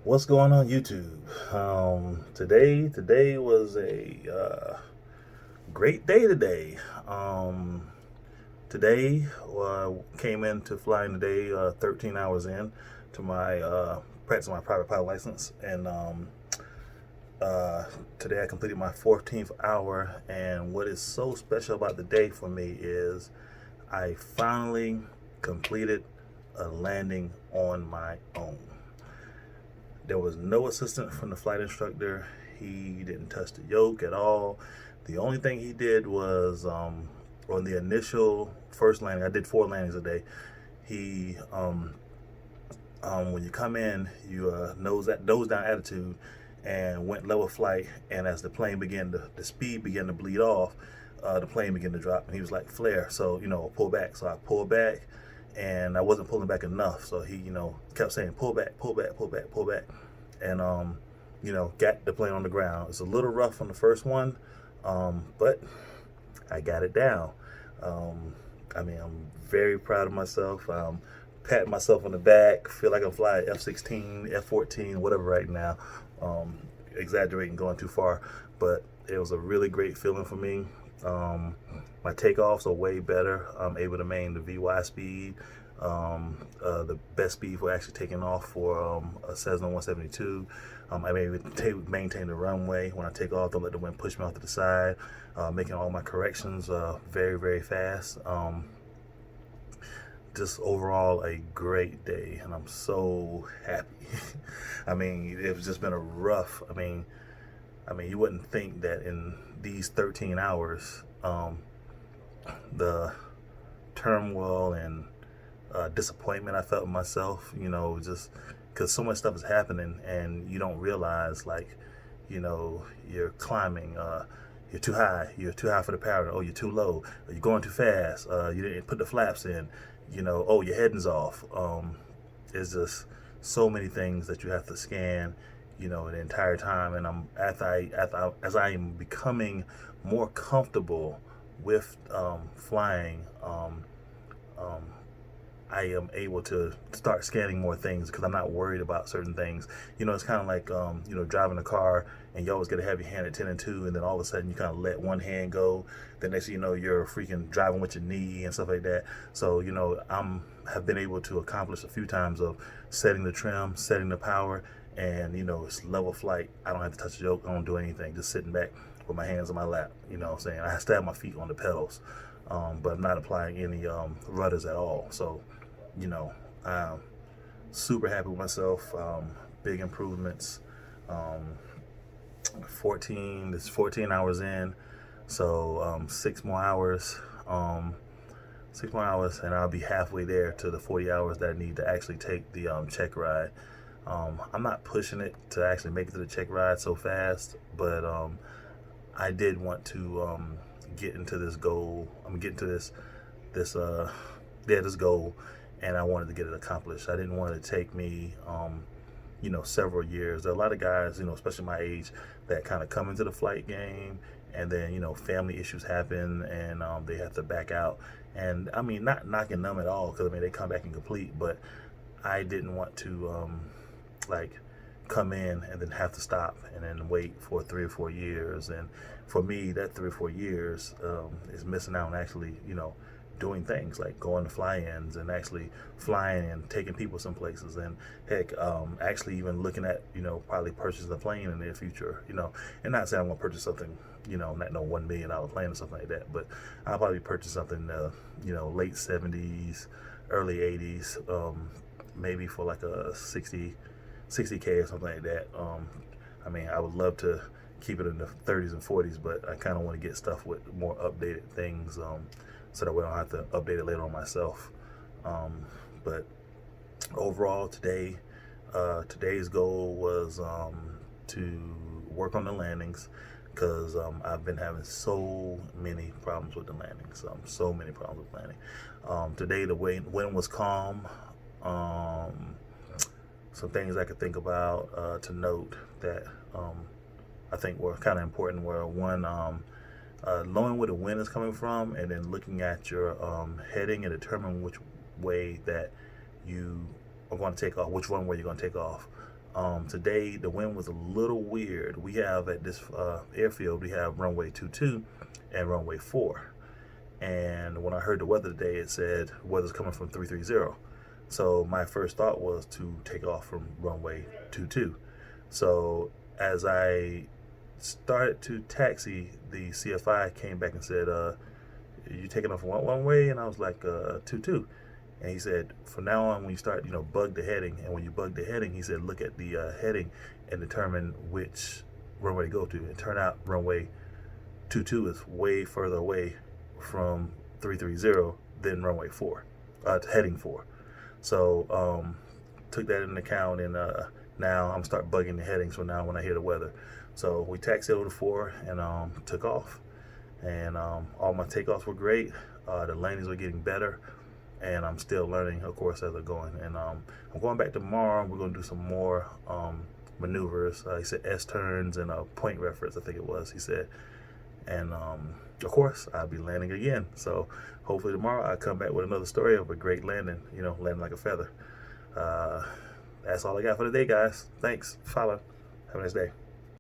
What's going on YouTube? Today was a great day today. Today came into flying today 13 hours in to my practice my private pilot license, and today I completed my 14th hour. And what is so special about the day for me is I finally completed a landing on my own. There was no assistance from the flight instructor. He didn't touch the yoke at all. The only thing he did was on the initial first landing. I did 4 landings a day. He when you come in, you nose down attitude, and went level flight. And as the plane began to the speed began to bleed off, the plane began to drop, and he was like, flare. So pull back. So I pulled back, and I wasn't pulling back enough. So he kept saying, pull back, pull back, pull back, pull back, and got the plane on the ground. It's a little rough on the first one, but I got it down. I'm very proud of myself. Patting myself on the back. Feel like I'm flying F-16, F-14, whatever right now. Exaggerating, going too far, but it was a really great feeling for me. My takeoffs are way better. I'm able to maintain the VY speed, the best speed for actually taking off for a Cessna 172. I'm able to maintain the runway when I take off. Don't let the wind push me off to the side. Making all my corrections very, very fast. Just overall a great day, and I'm so happy. It's just been a rough. You wouldn't think that in these 13 hours, the turmoil and disappointment I felt in myself, just because so much stuff is happening, and you don't realize, like, you're climbing. You're too high. You're too high for the paraglider. Oh, you're too low. You're going too fast. You didn't put the flaps in. Oh, your heading's off. It's just so many things that you have to scan, the entire time. And as I am becoming more comfortable with flying, I am able to start scanning more things because I'm not worried about certain things. It's kind of like driving a car, and you always get a heavy hand at 10 and 2, and then all of a sudden you kind of let one hand go. Then next thing you know, you're freaking driving with your knee and stuff like that. So have been able to accomplish a few times of setting the trim, setting the power, and it's level flight. I don't have to touch the yoke. I don't do anything. Just sitting back with my hands on my lap. What I'm saying, I still have my feet on the pedals, but I'm not applying any rudders at all. So I'm super happy with myself. Big improvements. 14 hours in, so 6 more hours. 6 more hours, and I'll be halfway there to the 40 hours that I need to actually take the check ride. I'm not pushing it to actually make it to the check ride so fast, but I did want to get into this goal. I'm getting to this goal, and I wanted to get it accomplished. I didn't want it to take me several years. There are a lot of guys, especially my age, that kind of come into the flight game, and then family issues happen, and they have to back out. And not knocking them at all, because they come back and complete, but I didn't want to like come in and then have to stop and then wait for 3 or 4 years. And for me, that 3 or 4 years is missing out on actually doing things like going to fly-ins and actually flying and taking people some places, and heck, actually even looking at probably purchasing a plane in the near future. And not saying I'm gonna purchase something not no $1 million plane or something like that, but I'll probably purchase something late 70s, early 80s, maybe for like a 60K or something like that. I would love to keep it in the 30s and 40s, but I kind of want to get stuff with more updated things, so that way I don't have to update it later on myself. But overall, today's goal was to work on the landings, because I've been having so many problems with the landings. So many problems with landing. Today the wind was calm. Some things I could think about to note that I think were kind of important were, one, knowing where the wind is coming from, and then looking at your heading and determining which way that you are going to take off, which runway you're going to take off. Today the wind was a little weird. We have at this airfield, we have runway 22 and runway 4. And when I heard the weather today, it said weather's coming from 330. So my first thought was to take off from runway 22. So as I started to taxi, the CFI came back and said, you taking off one way? And I was like, 22. And he said, from now on, when you start, bug the heading. And when you bug the heading, he said, look at the heading and determine which runway to go to. And turn out runway 22 is way further away from 330 than runway 4, heading 4. So took that into account, and now I'm start bugging the heading. So now when I hear the weather, so we taxied over to 4 and took off, and all my takeoffs were great. The landings were getting better, and I'm still learning, of course, as I'm going. And I'm going back tomorrow. We're going to do some more maneuvers. He said S turns and point reference, I think it was. He said, and of course, I'll be landing again. So hopefully tomorrow I come back with another story of a great landing, landing like a feather. That's all I got for today, guys. Thanks. Follow. Have a nice day.